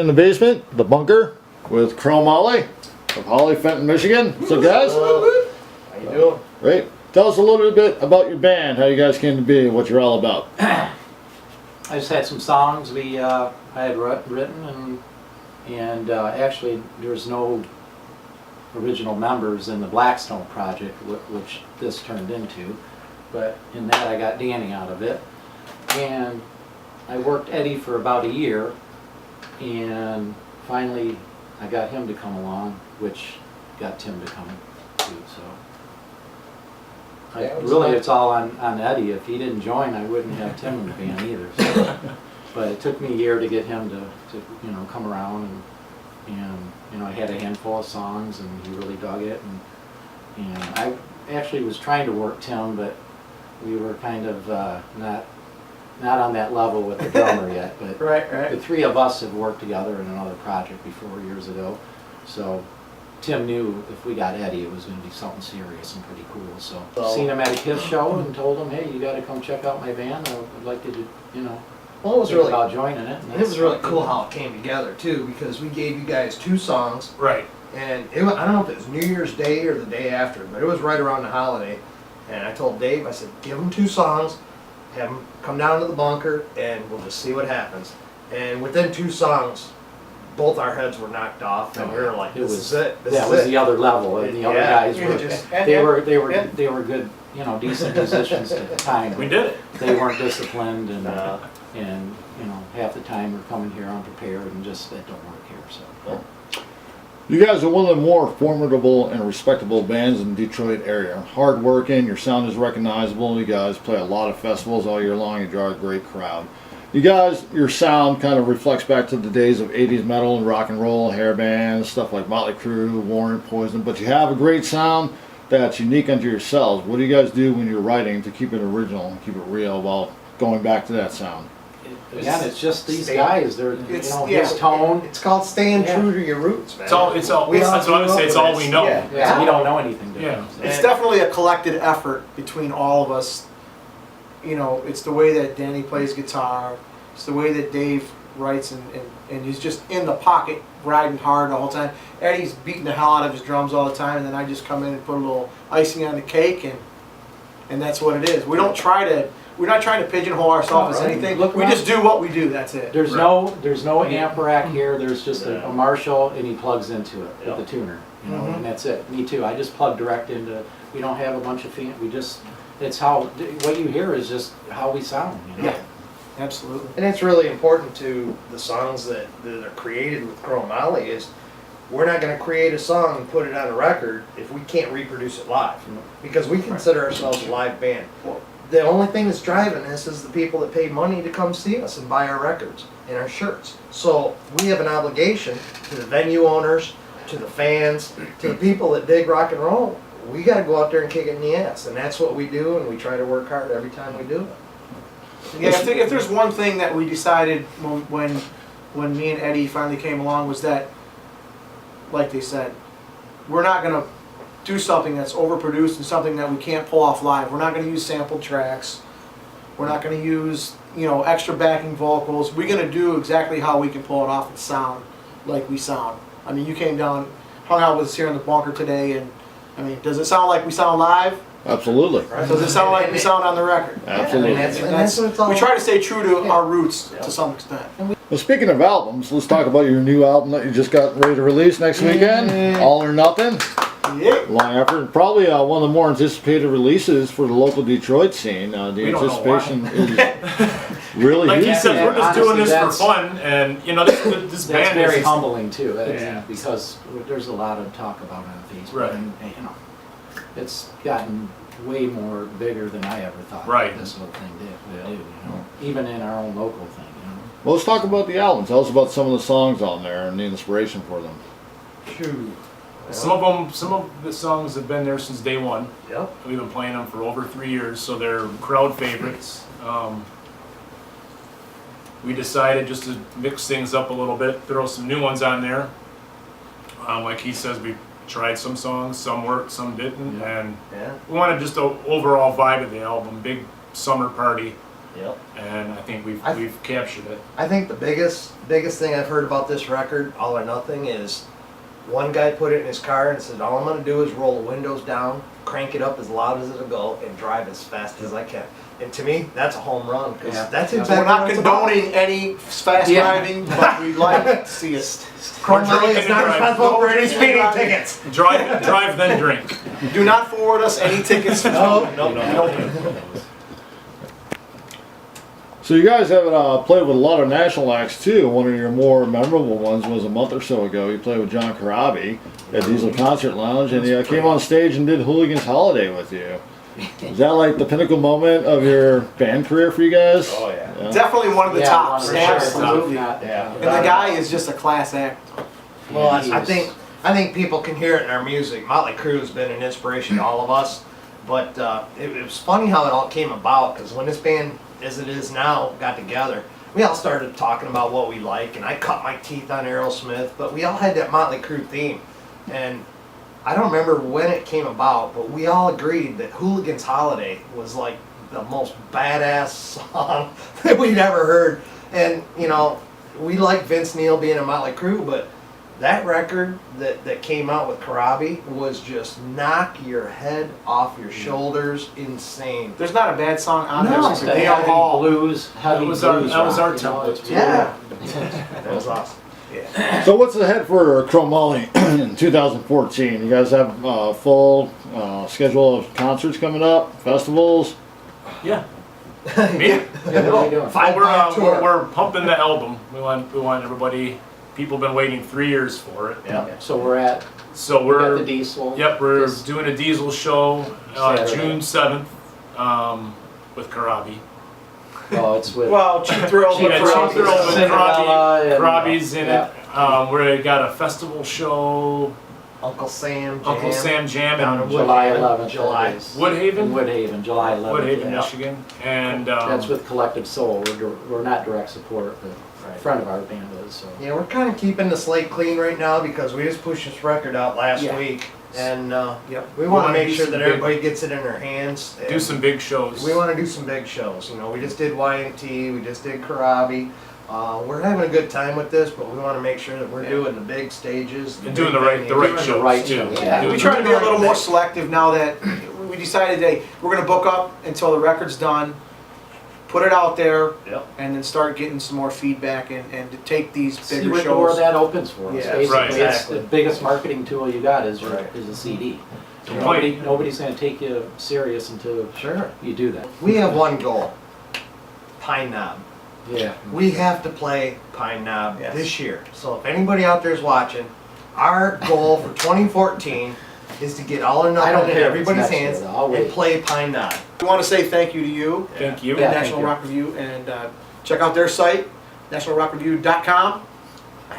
in the basement, the bunker, with Crow Mollie of Holly, Fenton, Michigan. What's up, guys? How you doing? Great. Tell us a little bit about your band, how you guys came to be, what you're all about. I just had some songs I had written, and actually there's no original members in the Blackstone project, which this turned into, but in that I got Danny out of it, and I worked Eddie for about a year, and finally I got him to come along, which got Tim to come too. So really it's all on Eddie. If he didn't join, I wouldn't have Tim in the band either. So. But it took me a year to get him to come around, and I had a handful of songs, and he really dug it, and I actually was trying to work Tim, but we were kind of not on that level with the drummer yet. But Right. the three of us have worked together in another project before years ago, so Tim knew if we got Eddie, it was going to be something serious and pretty cool. So seen him at his show and told him, hey, you got to come check out my band. I'd like to, Well, it was really about joining it. And it was really cool how it came together too, because we gave you guys 2 songs. Right. And I don't know if it was New Year's Day or the day after, but it was right around the holiday. And I told Dave, I said, give them 2 songs, have them come down to the bunker, and we'll just see what happens. And within 2 songs, both our heads were knocked off, and we were like, "This is it. That was the other level, and the other guys were they were good, decent musicians at the time. We did it. They weren't disciplined, and half the time we're coming here unprepared, and just that don't work here. So. You guys are one of the more formidable and respectable bands in the Detroit area. Hard working, your sound is recognizable. You guys play a lot of festivals all year long. You draw a great crowd. You guys, your sound kind of reflects back to the days of 80s metal and rock and roll, hair bands, stuff like Motley Crue, Warrant, Poison, but you have a great sound that's unique unto yourselves. What do you guys do when you're writing to keep it original and keep it real while going back to that sound? Again, it's just these guys. They're, his tone. It's called staying true to your roots, man. That's what I would say. It's all we know. Yeah. We don't know anything different. Yeah. So. It's definitely a collective effort between all of us. It's the way that Danny plays guitar. It's the way that Dave writes, and he's just in the pocket, riding hard the whole time. Eddie's beating the hell out of his drums all the time, and then I just come in and put a little icing on the cake, and that's what it is. We're not trying to pigeonhole ourselves as anything. We just do what we do. That's it. There's no amp rack here. There's just a Marshall, and he plugs into it with the tuner. And that's it. Me too. I just plug direct into. We don't have a bunch of fan. We just. It's how what you hear is just how we sound. Yeah, absolutely. And it's really important to the songs that are created with Crow Mollie is we're not going to create a song and put it on a record if we can't reproduce it live, because we consider ourselves a live band. The only thing that's driving this is the people that pay money to come see us and buy our records and our shirts. So we have an obligation to the venue owners, to the fans, to the people that dig rock and roll. We got to go out there and kick it in the ass, and that's what we do, and we try to work hard every time we do it. Yeah, if there's one thing that we decided when me and Eddie finally came along was that, like they said, we're not going to do something that's overproduced and something that we can't pull off live. We're not going to use sampled tracks. We're not going to use extra backing vocals. We're going to do exactly how we can pull it off and sound like we sound. I mean, you came down, hung out with us here in the bunker today, and I mean, does it sound like we sound live? Absolutely. Does it sound like we sound on the record? Absolutely. That's what it's all we try to stay true to our roots to some extent. Well, speaking of albums, let's talk about your new album that you just got ready to release next weekend, All or Nothing. Yeah. Long effort. Probably one of the more anticipated releases for the local Detroit scene. The anticipation is really like huge. he said, we're just doing this for Honestly, fun, and this That's band very is humbling too, because there's a lot of talk about it on Facebook. Right. And, it's gotten way more bigger than I ever thought. Right. This whole thing did. Even in our own local thing. Well, let's talk about the album. Tell us about some of the songs on there and the inspiration for them. Some of the songs have been there since day one. Yep. We've been playing them for over 3 years, so they're crowd favorites. We decided just to mix things up a little bit, throw some new ones on there. Like he says, we tried some songs, some worked, some didn't, and we wanted just the overall vibe of the album, big summer party. Yep. and I think I- we've captured it. I think the biggest thing I've heard about this record, All or Nothing, is one guy put it in his car and said, all I'm gonna do is roll the windows down, crank it up as loud as it'll go, and drive as fast as I can. And to me, that's a home run, because Yeah. that's Yeah. exactly We're not what it's about. condoning any fast Yeah. driving, but we'd like to see it. Chrome Or Molly drinking is not and drive. responsible for any speeding Drive. tickets. Drive then drink. Do not forward us any tickets. No. So you guys have played with a lot of national acts too. One of your more memorable ones was a month or so ago. You played with John Corabi at Diesel Concert Lounge, and he came on stage and did Hooligan's Holiday with you. Is that like the pinnacle moment of your band career for you guys? Oh, yeah. Definitely one of the Yeah, tops. one for sure. Absolutely. Not- Yeah. And the guy is just a class act. Well, He I is- think people can hear it in our music. Motley Crue has been an inspiration to all of us, but it was funny how it all came about, because when this band, as it is now, got together, we all started talking about what we like, and I cut my teeth on Aerosmith, but we all had that Motley Crue theme, and I don't remember when it came about, but we all agreed that Hooligan's Holiday was like the most badass song that we'd ever heard. And, you know, we like Vince Neil being a Motley Crue, but that record that came out with Corabi was just knock your head off your shoulders, insane. There's not a bad song on No. there. Just Since a they are heavy all. blues, heavy That was our- blues that was rock, our you know, template. it's Yeah. really- That was awesome. So what's ahead for Chrome Molly in 2014? You guys have a full schedule of concerts coming up, festivals? Yeah. Yeah. Me? Yeah, what are you doing? Five we're, live tour. we're pumping the album. We want everybody. People have been waiting 3 years for it. Yeah. So we're at, So we got we're the diesel. Yep, we're This- doing a Diesel show Saturday. June 7th with Corabi. Well, it's with. Well, Cheap Thrill. Cheap Yeah, Thrill, Cheap Thrill with Cinderella, and, Corabi's in yeah. it. We got a festival show, Uncle Sam Jam. Uncle Sam Jam Down in in July Woodhaven, 11th. July. that is. Woodhaven? In Woodhaven, July 11th. Woodhaven, yeah. Michigan. And That's with Collective Soul. We're not direct support, but Right. a friend of our band is, so. Yeah, we're kind of keeping the slate clean right now because we just pushed this record out last Yeah. week, and Yep. we want to wanna make do sure some that big- everybody gets it in their hands. do and some big shows. We want to do some big shows. You know, we just did Y&T, we just did Corabi. We're having a good time with this, but we want to make sure that we're doing the big stages, And doing the right venues. shows the right too. shows, yeah. Doing We try to be a little Right. more selective now that we decided, hey, we're gonna book up until the record's done, put it out there, Yep. and then start getting some more feedback and to take these See bigger what door shows. that opens for us. Yeah, Basically, right. it's Exactly. the biggest marketing tool you got is Right. a CD. So Right. nobody's gonna take you serious until Sure. you do that. We have one goal. Pine Knob. Yeah. We have to play Pine Knob Yes. this year. So if anybody out there is watching, our goal for 2014 is to get All or I don't Nothing in care if it's everybody's next year, hands though. I'll and wait. play Pine Knob. We want to say thank you to you, Thank you. Yeah. thank National you. Rock Review, and check out their site, nationalrockreview.com.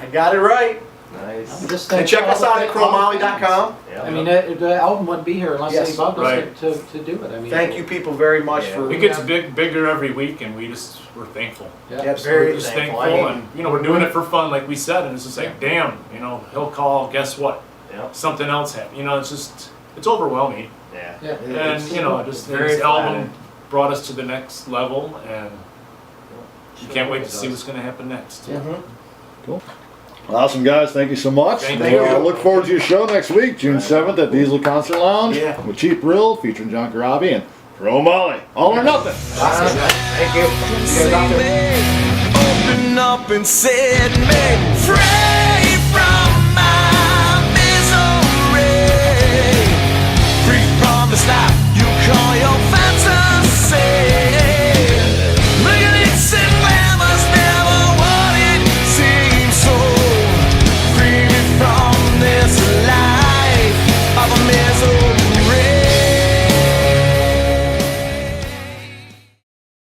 I got it right. Nice. Just And check us out at chromolly.com. I mean, the album wouldn't be here unless Yes. they bugged us Right. to do it. I mean, Thank you people very much Yeah. for. It gets bigger every week, and we're thankful. Yeah. Yep. Very We're just thankful. thankful, I mean, and we're doing it for fun, like we said, and it's just like, damn, he'll call. Guess what? Yep. Something else happened. It's overwhelming, Yeah. Yeah. and It's just very this album flattering. brought us to the next level, and you can't wait to see what's going to happen next. Yeah. Awesome, guys. Thank you so much. Thank We'll, you. look forward to your show next week, June 7th at Diesel Concert Lounge Yeah. with Cheap Thrill featuring John Corabi and Chrome Molly. All or Nothing. Thank you. You guys out there? Open up and set me free.